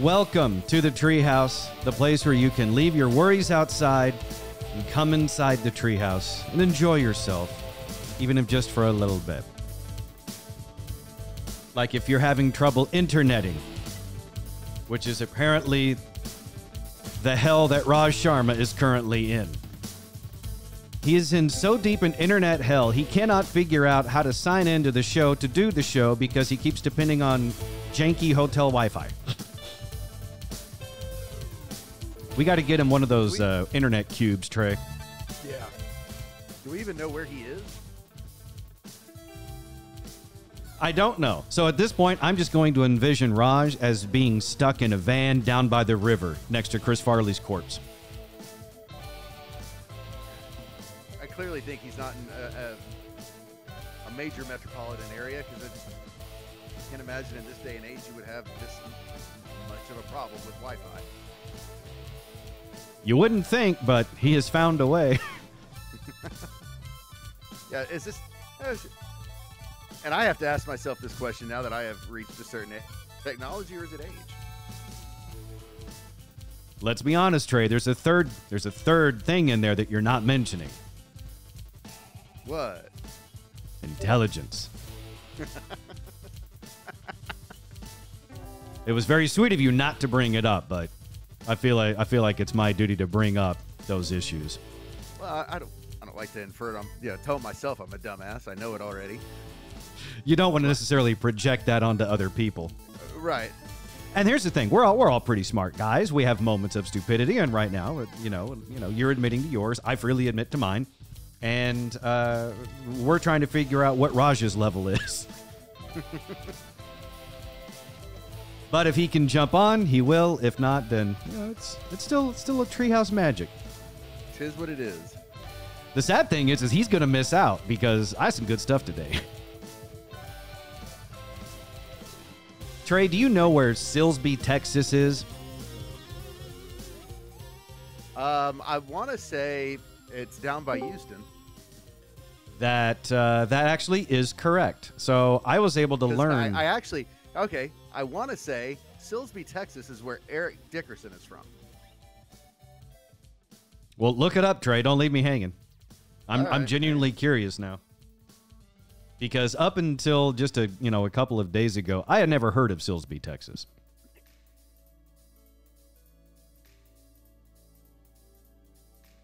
Welcome to the Treehouse, the place where you can leave your worries outside and come inside the treehouse and enjoy yourself, even if just for a little bit. Like if you're having trouble interneting, which is apparently the hell that Raj Sharma is currently in. He is in so deep in internet hell, he cannot figure out how to sign into the show to do the show because he keeps depending on janky hotel Wi-Fi. We got to get him one of those internet cubes, Trey. Yeah. Do we even know where he is? I don't know. So at this point, I'm just going to envision Raj as being stuck in a van down by the river next to Chris Farley's corpse. I clearly think he's not in a major metropolitan area because I can't imagine in this day and age you would have this much of a problem with Wi-Fi. You wouldn't think, but he has found a way. Yeah, is this... And I have to ask myself this question now that I have reached a certain age. Technology or is it age? Let's be honest, Trey. There's a third thing in there that you're not mentioning. What? Intelligence. It was very sweet of you not to bring it up, but I feel like it's my duty to bring up those issues. Well, I don't like to infer it. I'm telling myself I'm a dumbass. I know it already. You don't want to necessarily project that onto other people. Right. And here's the thing: we're all pretty smart guys. We have moments of stupidity, and right now, you're admitting to yours. I freely admit to mine, and we're trying to figure out what Raj's level is. But if he can jump on, he will. If not, then it's still a treehouse magic. Tis what it is. The sad thing is he's going to miss out because I have some good stuff today. Trey, do you know where Silsbee, Texas is? I want to say it's down by Houston. That actually is correct. So I was able to learn. I want to say Silsbee, Texas is where Eric Dickerson is from. Well, look it up, Trey. Don't leave me hanging. I'm genuinely curious now. Because up until just a couple of days ago, I had never heard of Silsbee, Texas.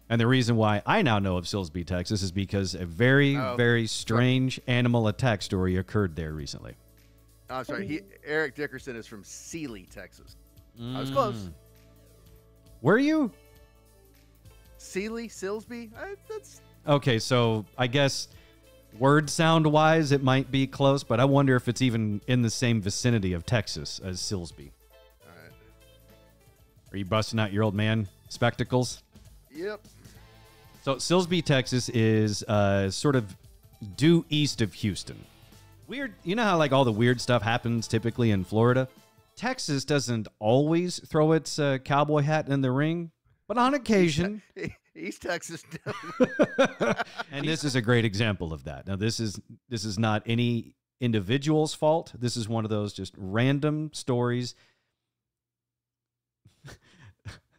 And the reason why I now know of Silsbee, Texas is because a very, very strange animal attack story occurred there recently. I'm sorry. Eric Dickerson is from Sealy, Texas. I was close. Were you? Sealy, Silsbee? That's... Okay, so I guess word sound wise, it might be close, but I wonder if it's even in the same vicinity of Texas as Silsbee. All right. Are you busting out your old man spectacles? Yep. So Silsbee, Texas is sort of due east of Houston. Weird. You know how like all the weird stuff happens typically in Florida? Texas doesn't always throw its cowboy hat in the ring, but on occasion. East Texas. And this is a great example of that. Now, this is not any individual's fault. This is one of those just random stories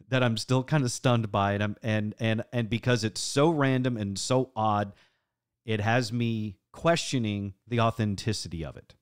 that I'm still kind of stunned by, and because it's so random and so odd, it has me questioning the authenticity of it.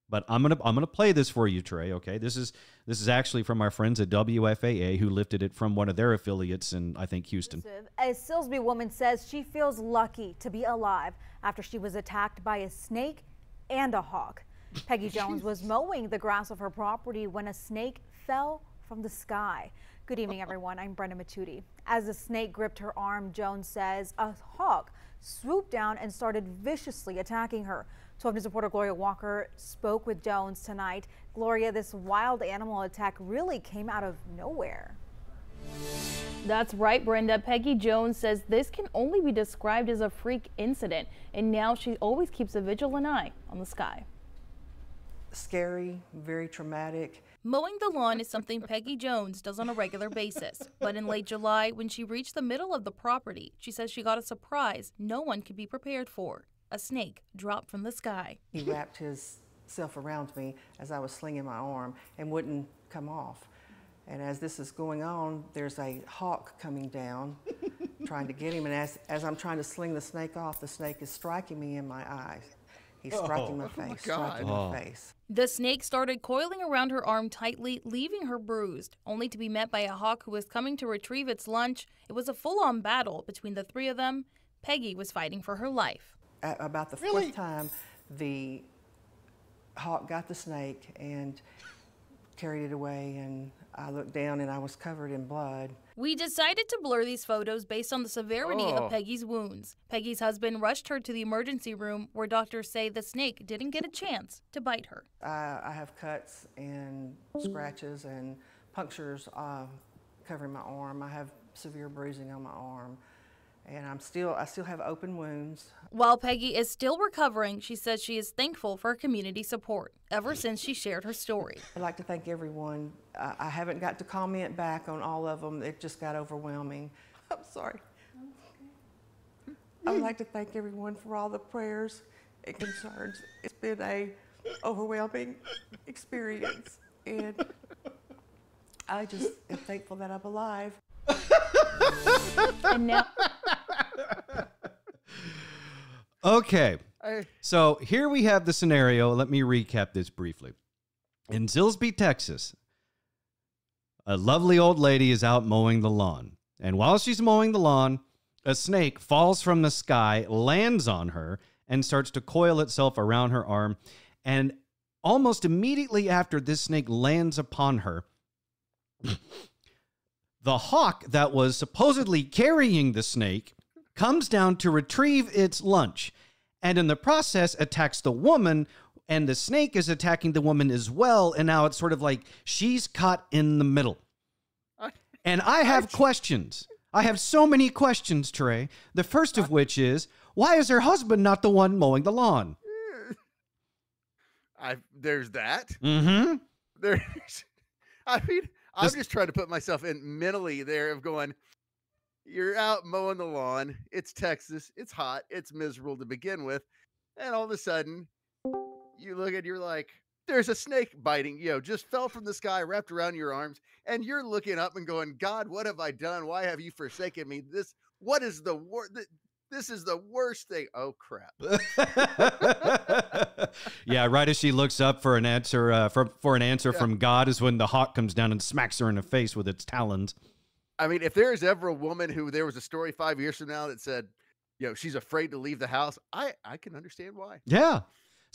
But I'm gonna play this for you, Trey. Okay, this is actually from our friends at WFAA who lifted it from one of their affiliates in, I think, Houston. A Silsbee woman says she feels lucky to be alive after she was attacked by a snake and a hawk. Peggy Jones was mowing the grass of her property when a snake fell from the sky. Good evening, everyone. I'm Brenda Matuti. As the snake gripped her arm, Jones says a hawk swooped down and started viciously attacking her. 12 News reporter Gloria Walker spoke with Jones tonight. Gloria, this wild animal attack really came out of nowhere. That's right, Brenda. Peggy Jones says this can only be described as a freak incident, and now she always keeps a vigilant eye on the sky. Scary, very traumatic. Mowing the lawn is something Peggy Jones does on a regular basis. But in late July, when she reached the middle of the property, she says she got a surprise no one could be prepared for. A snake dropped from the sky. He wrapped himself around me as I was slinging my arm and wouldn't come off. And as this is going on, there's a hawk coming down, trying to get him. And as I'm trying to sling the snake off, the snake is striking me in my eyes. He's striking my face, striking my face. The snake started coiling around her arm tightly, leaving her bruised, only to be met by a hawk who was coming to retrieve its lunch. It was a full-on battle between the three of them. Peggy was fighting for her life. About the fourth time, the hawk got the snake and carried it away, and I looked down and I was covered in blood. We decided to blur these photos based on the severity of Peggy's wounds. Peggy's husband rushed her to the emergency room where doctors say the snake didn't get a chance to bite her. I have cuts and scratches and punctures covering my arm. I have severe bruising on my arm. And I still have open wounds. While Peggy is still recovering, she says she is thankful for community support ever since she shared her story. I'd like to thank everyone. I haven't got to comment back on all of them. It just got overwhelming. I'm sorry. I'd like to thank everyone for all the prayers and concerns. It's been a overwhelming experience, and I just am thankful that I'm alive. And now Okay, so here we have the scenario. Let me recap this briefly. In Silsbee, Texas, a lovely old lady is out mowing the lawn. And while she's mowing the lawn, a snake falls from the sky, lands on her, and starts to coil itself around her arm. And almost immediately after this snake lands upon her, the hawk that was supposedly carrying the snake comes down to retrieve its lunch, and in the process attacks the woman, and the snake is attacking the woman as well, and now it's sort of like she's caught in the middle. And I have questions. I have so many questions, Trey. The first of which is, why is her husband not the one mowing the lawn? There's that. Mm-hmm. I'm just trying to put myself in mentally there of going, you're out mowing the lawn. It's Texas. It's hot. It's miserable to begin with. And all of a sudden, you look and you're like, there's a snake biting, just fell from the sky, wrapped around your arms. And you're looking up and going, God, what have I done? Why have you forsaken me? This is the worst thing. Oh, crap. Yeah, right as she looks up for an answer, from God is when the hawk comes down and smacks her in the face with its talons. I mean, if there's ever a woman who there was a story 5 years from now that said, she's afraid to leave the house, I can understand why. Yeah.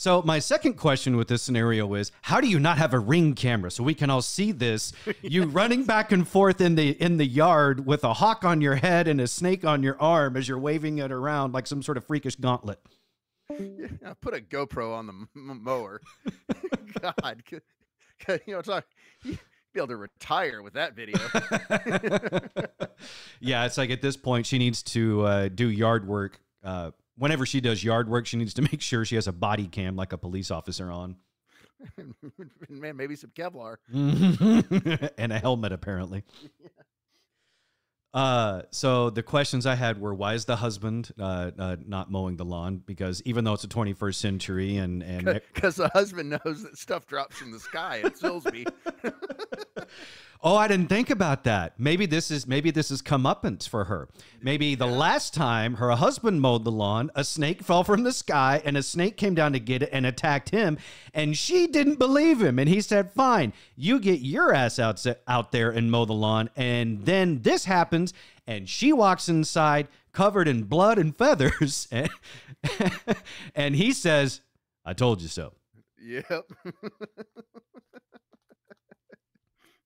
So my second question with this scenario is, how do you not have a Ring camera so we can all see this? You running back and forth in the yard with a hawk on your head and a snake on your arm as you're waving it around like some sort of freakish gauntlet. Yeah, put a GoPro on the mower. God, be able to retire with that video. Yeah, it's like at this point she needs to do yard work. Whenever she does yard work, she needs to make sure she has a body cam like a police officer on. Man, maybe some Kevlar. And a helmet, apparently. So the questions I had were, why is the husband not mowing the lawn? Because even though it's the 21st century and because the husband knows that stuff drops from the sky at Silsbee. Oh, I didn't think about that. Maybe this is comeuppance for her. Maybe the last time her husband mowed the lawn, a snake fell from the sky and a snake came down to get it and attacked him, and she didn't believe him, and he said, "Fine, you get your ass out there and mow the lawn." And then this happens, and she walks inside covered in blood and feathers, and he says, "I told you so." Yep.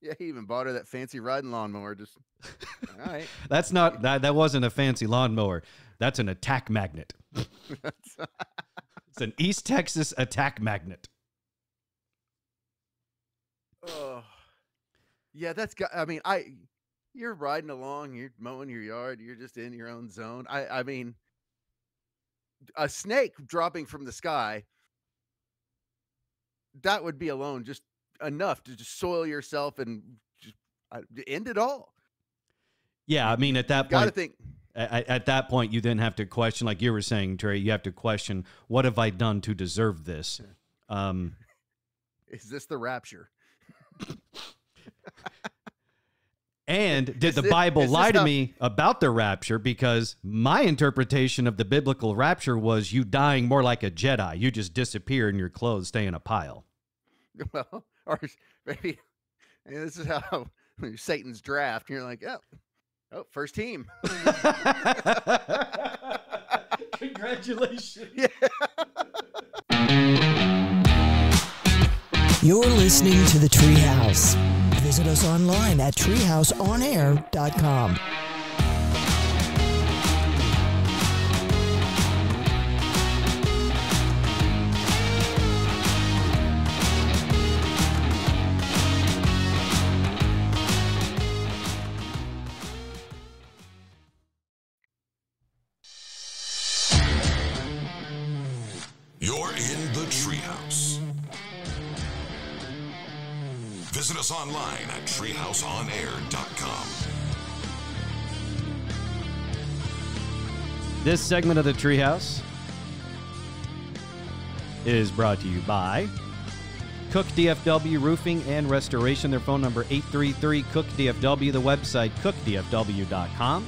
Yeah, he even bought her that fancy riding lawnmower. Just all right. That's not that wasn't a fancy lawnmower. That's an attack magnet. It's an East Texas attack magnet. Oh, yeah. You're riding along, you're mowing your yard, you're just in your own zone. I mean, a snake dropping from the sky, that would be alone just enough to just soil yourself and just end it all. Yeah, I mean, at that point, gotta think. At that point, you then have to question, like you were saying, Trey. You have to question, what have I done to deserve this? Is this the rapture? And did the Bible lie to me about the rapture? Because my interpretation of the biblical rapture was you dying more like a Jedi. You just disappear and your clothes stay in a pile. Well, or maybe this is how Satan's draft. You're like, oh, first team. Congratulations. Yeah. You're listening to the Treehouse. Visit us online at treehouseonair.com. You're in the Treehouse. Visit us online at treehouseonair.com. This segment of the Treehouse is brought to you by Cook DFW Roofing and Restoration. Their phone number 833-COOK-DFW. The website cookdfw.com.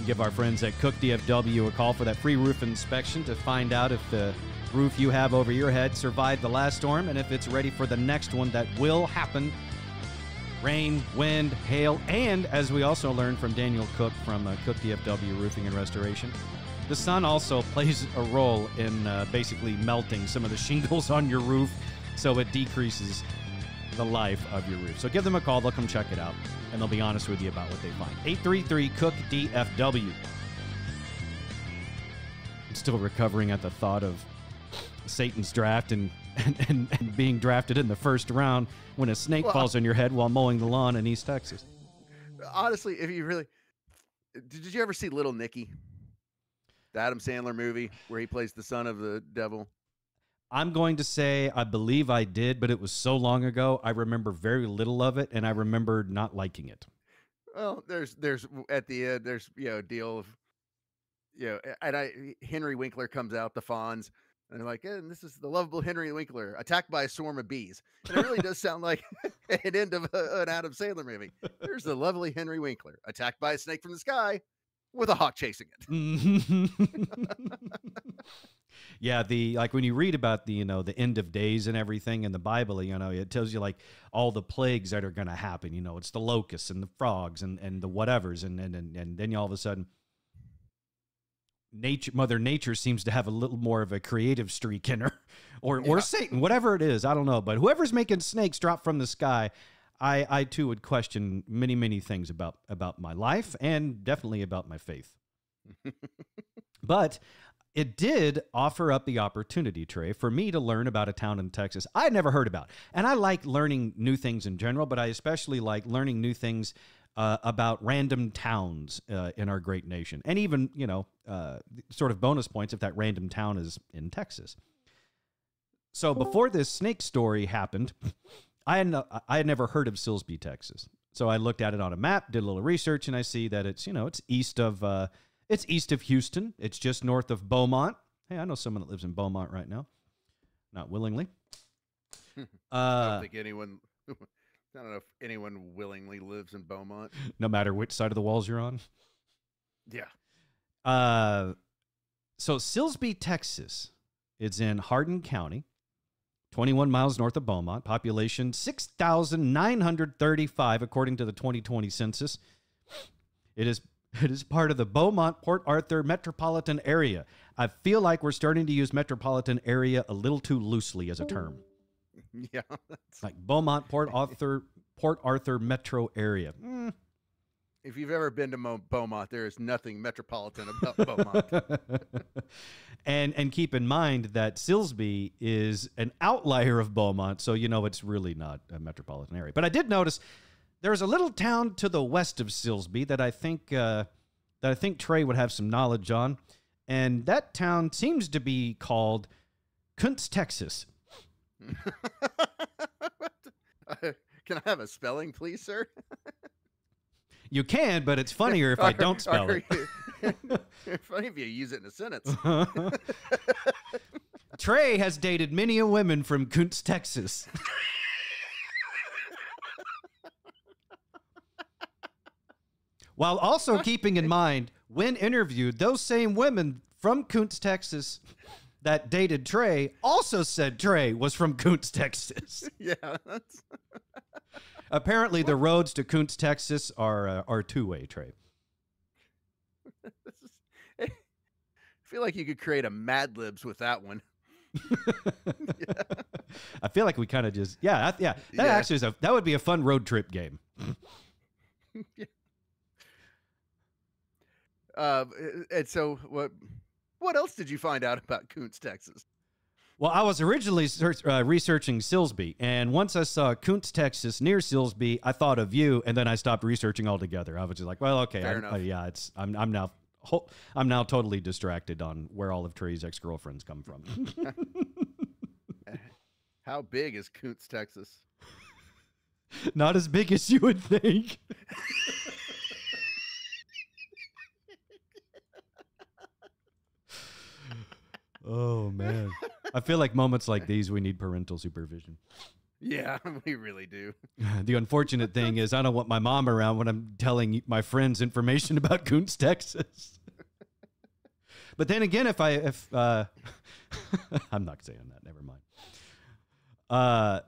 Give our friends at Cook DFW a call for that free roof inspection to find out if the roof you have over your head survived the last storm and if it's ready for the next one that will happen. Rain, wind, hail, and as we also learned from Daniel Cook from Cook DFW Roofing and Restoration, the sun also plays a role in basically melting some of the shingles on your roof, so it decreases the life of your roof. So give them a call. They'll come check it out, and they'll be honest with you about what they find. 833-COOK-DFW. I'm still recovering at the thought of Satan's draft and being drafted in the first round when a snake falls on your head while mowing the lawn in East Texas. Honestly, if you really... Did you ever see Little Nicky? The Adam Sandler movie where he plays the son of the devil? I'm going to say I believe I did, but it was so long ago. I remember very little of it, and I remember not liking it. Well, there's at the end, there's a deal of and Henry Winkler comes out, the Fonz, and they're like, and this is the lovable Henry Winkler attacked by a swarm of bees. And it really does sound like an end of an Adam Sandler movie. There's the lovely Henry Winkler attacked by a snake from the sky with a hawk chasing it. Yeah, like when you read about the end of days and everything in the Bible, it tells you like all the plagues that are going to happen. It's the locusts and the frogs and the whatevers, and then all of a sudden, Mother Nature seems to have a little more of a creative streak in her, or Satan, whatever it is, I don't know. But whoever's making snakes drop from the sky, I too would question many things about my life and definitely about my faith. But it did offer up the opportunity, Trey, for me to learn about a town in Texas I had never heard about. And I like learning new things in general, but I especially like learning new things about random towns in our great nation. And even, sort of bonus points if that random town is in Texas. So before this snake story happened, I had never heard of Silsbee, Texas. So I looked at it on a map, did a little research, and I see that it's east of Houston. It's just north of Beaumont. Hey, I know someone that lives in Beaumont right now. Not willingly. I don't know if anyone willingly lives in Beaumont. No matter which side of the walls you're on. Yeah. So Silsbee, Texas, it's in Hardin County, 21 miles north of Beaumont. Population 6,935 according to the 2020 census. It is part of the Beaumont-Port Arthur metropolitan area. I feel like we're starting to use metropolitan area a little too loosely as a term. Yeah. Like Beaumont-Port Arthur metro area. If you've ever been to Beaumont, there is nothing metropolitan about Beaumont. And keep in mind that Silsbee is an outlier of Beaumont, so it's really not a metropolitan area. But I did notice there's a little town to the west of Silsbee that I think Trey would have some knowledge on, and that town seems to be called Kuntz, Texas. Can I have a spelling, please, sir? You can, but it's funnier if I don't spell it. It's funny if you use it in a sentence. Trey has dated many a women from Kuntz, Texas. While also keeping in mind, when interviewed, those same women from Kuntz, Texas that dated Trey also said Trey was from Kuntz, Texas. Yeah. That's... Apparently, the roads to Kuntz, Texas are two-way, Trey. I feel like you could create a Mad Libs with that one. Yeah. I feel like we kind of just, that actually is that would be a fun road trip game. Yeah. And so what else did you find out about Kuntz, Texas? Well, I was originally researching Silsbee, and once I saw Kuntz, Texas, near Silsbee, I thought of you, and then I stopped researching altogether. I was just like, well, okay, I'm now totally distracted on where all of Trey's ex-girlfriends come from. How big is Kuntz, Texas? Not as big as you would think. Oh, man. I feel like moments like these, we need parental supervision. Yeah, we really do. The unfortunate thing is I don't want my mom around when I'm telling my friends information about Kuntz, Texas. But then again, if I'm not saying that, never mind.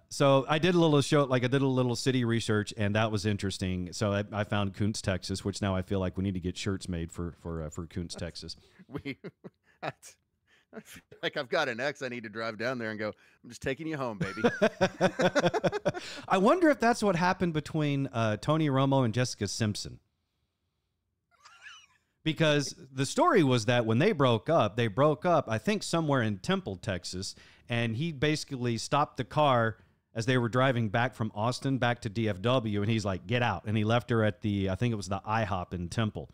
So I did a little I did a little city research, and that was interesting. So I found Kuntz, Texas, which now I feel like we need to get shirts made for Kuntz, Texas. I feel like I've got an ex I need to drive down there and go, I'm just taking you home, baby. I wonder if that's what happened between Tony Romo and Jessica Simpson. Because the story was that when they broke up, I think, somewhere in Temple, Texas, and he basically stopped the car as they were driving back from Austin back to DFW, and he's like, get out. And he left her at I think it was the IHOP in Temple.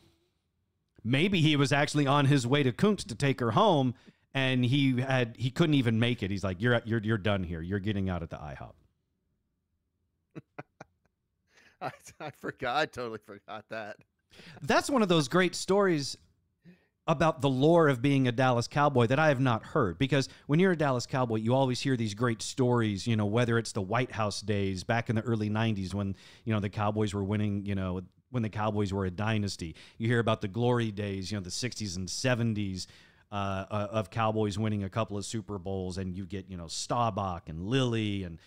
Maybe he was actually on his way to Kuntz to take her home, and he couldn't even make it. He's like, you're done here. You're getting out at the IHOP. I forgot. I totally forgot that. That's one of those great stories about the lore of being a Dallas Cowboy that I have not heard, because when you're a Dallas Cowboy, you always hear these great stories, whether it's the White House days back in the early 90s when, the Cowboys were winning, when the Cowboys were a dynasty. You hear about the glory days, the 60s and 70s of Cowboys winning a couple of Super Bowls, and you get, Staubach and Lilly and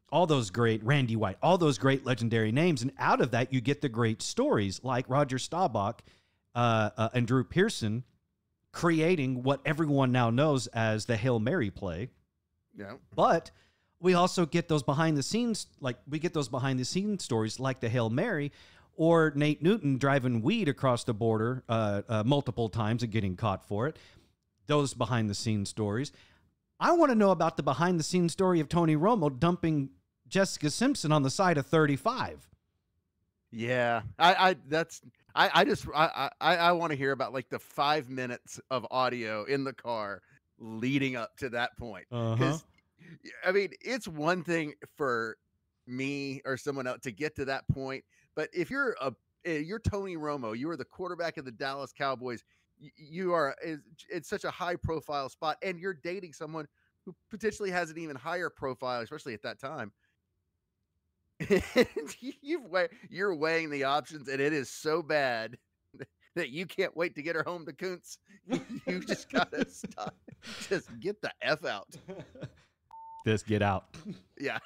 all those great, Randy White, all those great legendary names. And out of that, you get the great stories like Roger Staubach and Drew Pearson creating what everyone now knows as the Hail Mary play. Yeah. But we also get those behind the scenes, stories like the Hail Mary, or Nate Newton driving weed across the border multiple times and getting caught for it. Those behind the scenes stories. I want to know about the behind the scenes story of Tony Romo dumping Jessica Simpson on the side of 35. Yeah, I want to hear about like the 5 minutes of audio in the car leading up to that point. Because I mean, it's one thing for me or someone else to get to that point, but if you're Tony Romo, you are the quarterback of the Dallas Cowboys. It's such a high profile spot, and you're dating someone who potentially has an even higher profile, especially at that time. You're weighing the options, and it is so bad that you can't wait to get her home to Kuntz. You just gotta stop. Just get the F out. Just get out. Yeah.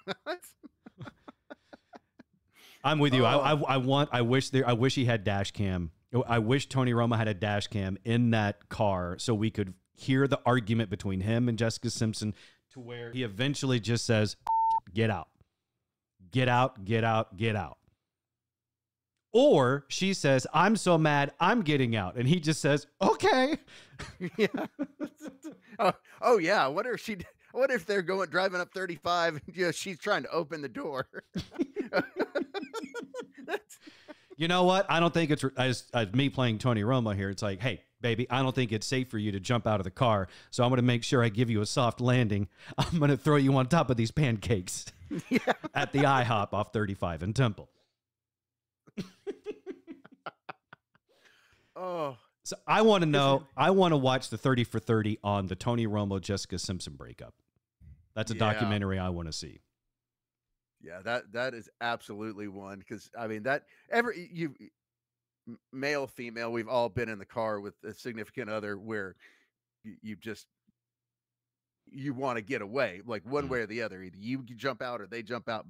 I'm with you. I wish he had dash cam. I wish Tony Romo had a dash cam in that car so we could hear the argument between him and Jessica Simpson, to where he eventually just says, get out. Get out, get out, get out. Or she says, I'm so mad, I'm getting out. And he just says, okay. Yeah. Oh yeah. What if they're driving up 35 and she's trying to open the door? You know what? I don't think it's as me playing Tony Romo here. It's like, hey, baby, I don't think it's safe for you to jump out of the car. So I'm going to make sure I give you a soft landing. I'm going to throw you on top of these pancakes at the IHOP off 35 in Temple. Oh, so I want to know. I want to watch the 30 for 30 on the Tony Romo Jessica Simpson breakup. That's a documentary I want to see. Yeah, that is absolutely one, because I mean male, female, we've all been in the car with a significant other where you want to get away, like one way or the other. Either you jump out or they jump out.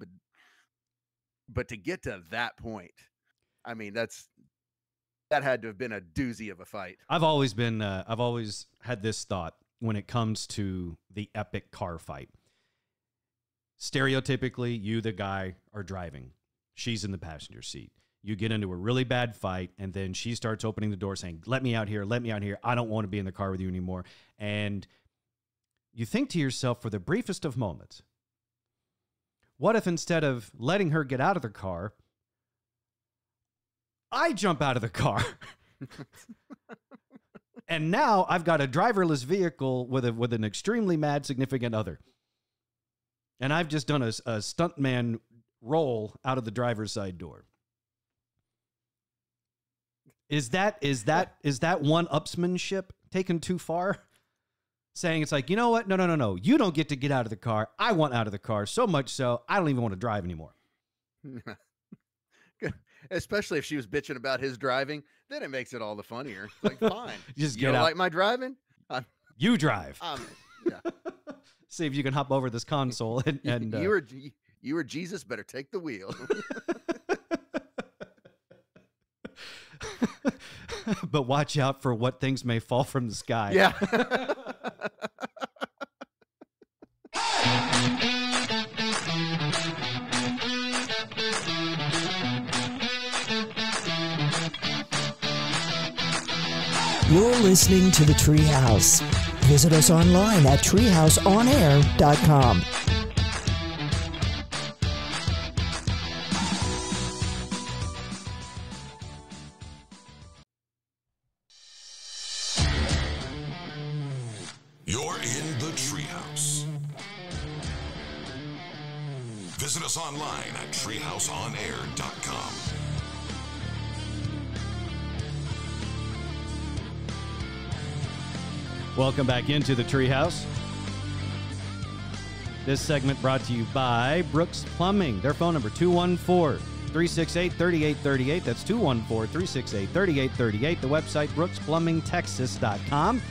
But to get to that point, I mean, that had to have been a doozy of a fight. I've always had this thought when it comes to the epic car fight. Stereotypically, you, the guy, are driving. She's in the passenger seat. You get into a really bad fight, and then she starts opening the door saying, let me out here, let me out here. I don't want to be in the car with you anymore. And you think to yourself, for the briefest of moments, what if instead of letting her get out of the car, I jump out of the car? And now I've got a driverless vehicle with an extremely mad significant other. And I've just done a stuntman roll out of the driver's side door. Is that one-upsmanship taken too far? Saying it's like, you know what? No. You don't get to get out of the car. I want out of the car so much so I don't even want to drive anymore. Especially if she was bitching about his driving, then it makes it all the funnier. It's like, fine. Just you get don't out. like my driving? You drive. Yeah. See if you can hop over this console and you were Jesus, better take the wheel. But watch out for what things may fall from the sky. Yeah. You're listening to The Treehouse. Visit us online at treehouseonair.com. You're in the Treehouse. Visit us online at treehouseonair.com. Welcome back into the Treehouse. This segment brought to you by Brooks Plumbing. Their phone number, 214-368-3838. That's 214-368-3838. The website, brooksplumbingtexas.com.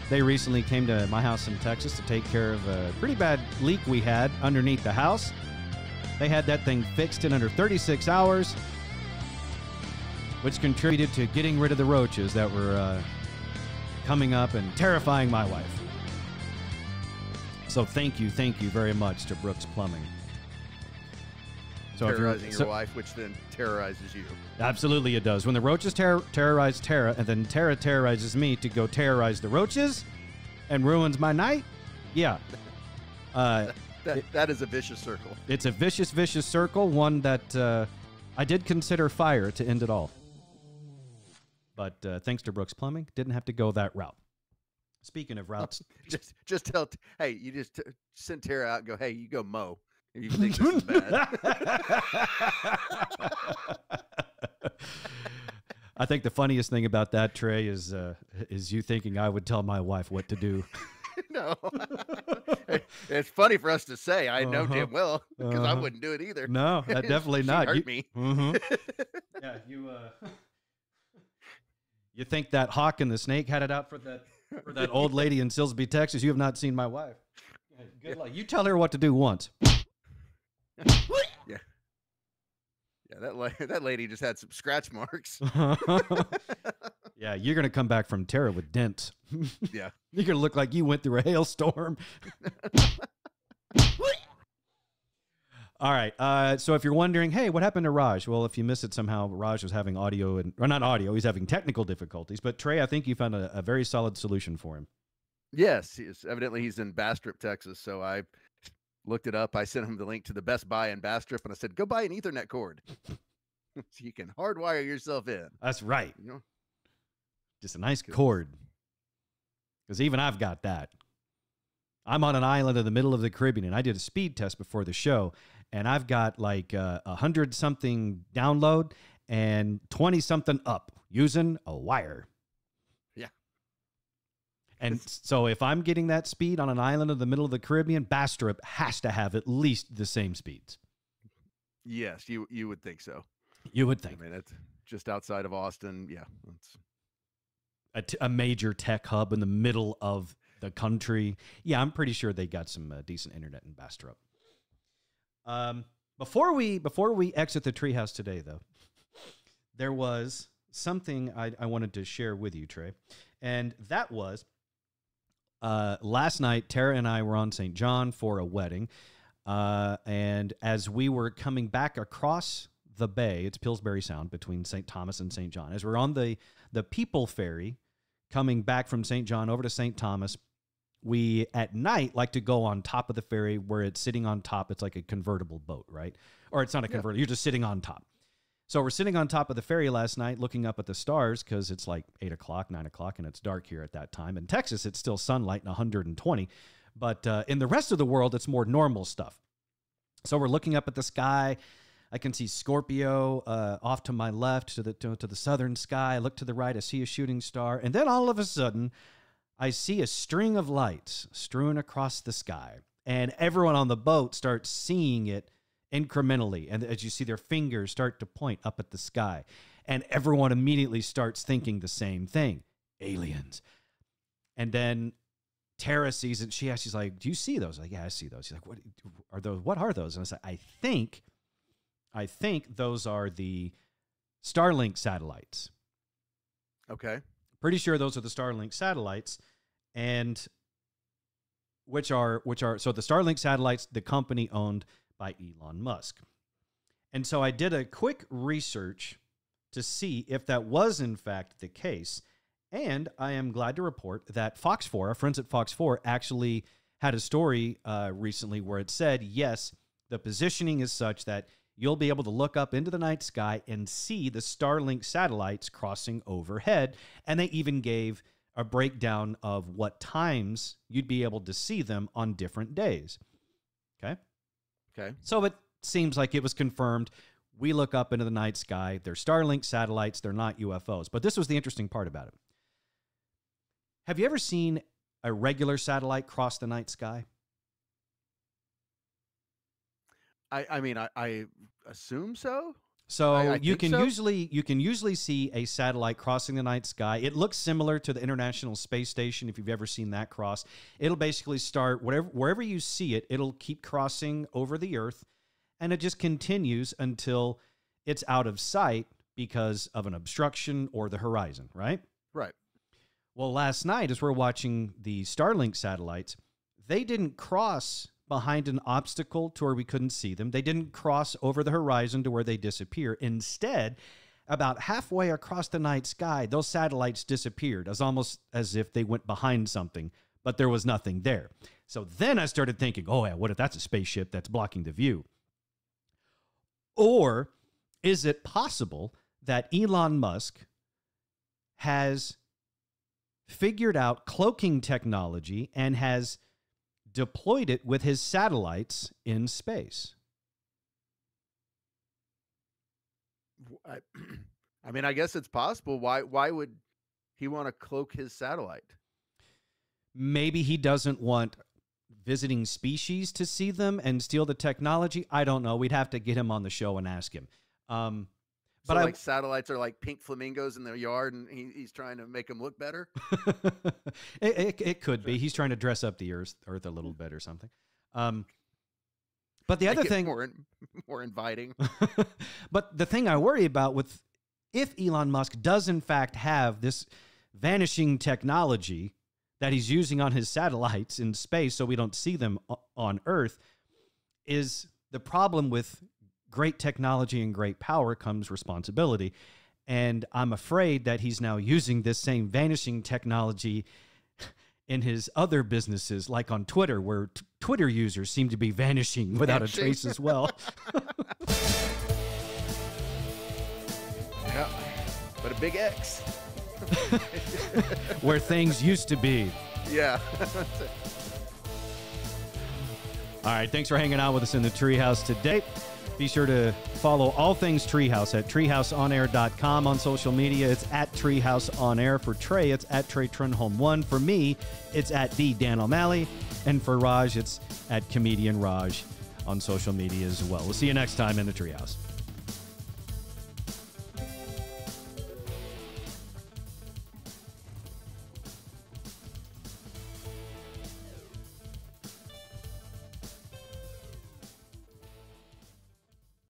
They recently came to my house in Texas to take care of a pretty bad leak we had underneath the house. They had that thing fixed in under 36 hours, which contributed to getting rid of the roaches that were coming up and terrifying my wife. So thank you very much to Brooks Plumbing. So terrorizing your wife, which then terrorizes you. Absolutely it does. When the roaches terrorize Tara, and then Tara terrorizes me to go terrorize the roaches and ruins my night, yeah. That is a vicious circle. It's a vicious circle, one that I did consider fire to end it all. But thanks to Brooks Plumbing, didn't have to go that route. Speaking of routes, just tell, hey, you just send Tara out and go, hey, you go mow if you think this is bad. I think the funniest thing about that, Trey, is you thinking I would tell my wife what to do. No, it's funny for us to say. I know damn well because I wouldn't do it either. No, that definitely not. Hurt me. Mm-hmm. Yeah, you think that hawk and the snake had it out for that old lady in Silsbee, Texas? You have not seen my wife. Good luck. You tell her what to do once. Yeah. That lady just had some scratch marks. Yeah, you're gonna come back from Tara with dents. Yeah, you're gonna look like you went through a hailstorm. All right. So if you're wondering, hey, what happened to Raj? Well, if you missed it somehow, Raj was having he's having technical difficulties. But Trey, I think you found a very solid solution for him. Yes, evidently he's in Bastrop, Texas. So I looked it up. I sent him the link to the Best Buy in Bastrop, and I said, go buy an Ethernet cord so you can hardwire yourself in. That's right. You know? Just a nice cord. Because even I've got that. I'm on an island in the middle of the Caribbean, and I did a speed test before the show, and I've got like 100-something download and 20-something up using a wire. Yeah. And so if I'm getting that speed on an island in the middle of the Caribbean, Bastrop has to have at least the same speeds. Yes, you would think so. You would think. I mean, that's just outside of Austin. Yeah, that's A major tech hub in the middle of the country. Yeah, I'm pretty sure they got some decent internet in Bastrop. Before we exit the treehouse today, though, there was something I wanted to share with you, Trey, and that was last night. Tara and I were on St. John for a wedding, and as we were coming back across the bay, it's Pillsbury Sound between St. Thomas and St. John. As we're on the People Ferry coming back from St. John over to St. Thomas, we at night like to go on top of the ferry where it's sitting on top. It's like a convertible boat, right? Or it's not a convertible. You're just sitting on top. So we're sitting on top of the ferry last night looking up at the stars because it's like 8 o'clock, 9 o'clock, and it's dark here at that time. In Texas, it's still sunlight and 120. But in the rest of the world, it's more normal stuff. So we're looking up at the sky. I can see Scorpio off to my left to the southern sky. I look to the right. I see a shooting star. And then all of a sudden, I see a string of lights strewn across the sky. And everyone on the boat starts seeing it incrementally. And as you see their fingers start to point up at the sky. And everyone immediately starts thinking the same thing. Aliens. And then Tara sees it. She's like, do you see those? I'm like, yeah, I see those. She's like, what are those? What are those? And I said, I think those are the Starlink satellites. okay. Pretty sure those are the Starlink satellites, and which are so the Starlink satellites, the company owned by Elon Musk. And so I did a quick research to see if that was in fact the case, and I am glad to report that Fox 4, our friends at Fox 4, actually had a story recently where it said, yes, the positioning is such that you'll be able to look up into the night sky and see the Starlink satellites crossing overhead. And they even gave a breakdown of what times you'd be able to see them on different days. Okay? Okay. So it seems like it was confirmed. We look up into the night sky. They're Starlink satellites. They're not UFOs. But this was the interesting part about it. Have you ever seen a regular satellite cross the night sky? I mean, I assume so. So I you think can so. usually see a satellite crossing the night sky. It looks similar to the International Space Station if you've ever seen that cross. It'll basically start wherever you see it, it'll keep crossing over the Earth, and it just continues until it's out of sight because of an obstruction or the horizon, right? Right. Well, last night as we're watching the Starlink satellites, they didn't cross behind an obstacle to where we couldn't see them. They didn't cross over the horizon to where they disappear. Instead, about halfway across the night sky, those satellites disappeared, almost as if they went behind something, but there was nothing there. So then I started thinking, oh yeah, what if that's a spaceship that's blocking the view? Or is it possible that Elon Musk has figured out cloaking technology and has deployed it with his satellites in space? I mean, I guess it's possible. Why would he want to cloak his satellite? Maybe he doesn't want visiting species to see them and steal the technology. I don't know. We'd have to get him on the show and ask him. But like satellites are like pink flamingos in their yard, and he's trying to make them look better. It could be. He's trying to dress up the Earth a little bit or something. But the other thing, more inviting. But the thing I worry about if Elon Musk does in fact have this vanishing technology that he's using on his satellites in space so we don't see them on Earth, is the problem with great technology and great power comes responsibility. And I'm afraid that he's now using this same vanishing technology in his other businesses, like on Twitter, where Twitter users seem to be vanishing without a trace as well. Yeah, but a big X. Where things used to be. Yeah. All right, thanks for hanging out with us in the Treehouse today. Be sure to follow all things Treehouse at treehouseonair.com. On social media, it's at Treehouse On Air. For Trey, it's at Trey Trenholm1. For me, it's at the Dan O'Malley. And for Raj, it's at Comedian Raj on social media as well. We'll see you next time in the Treehouse.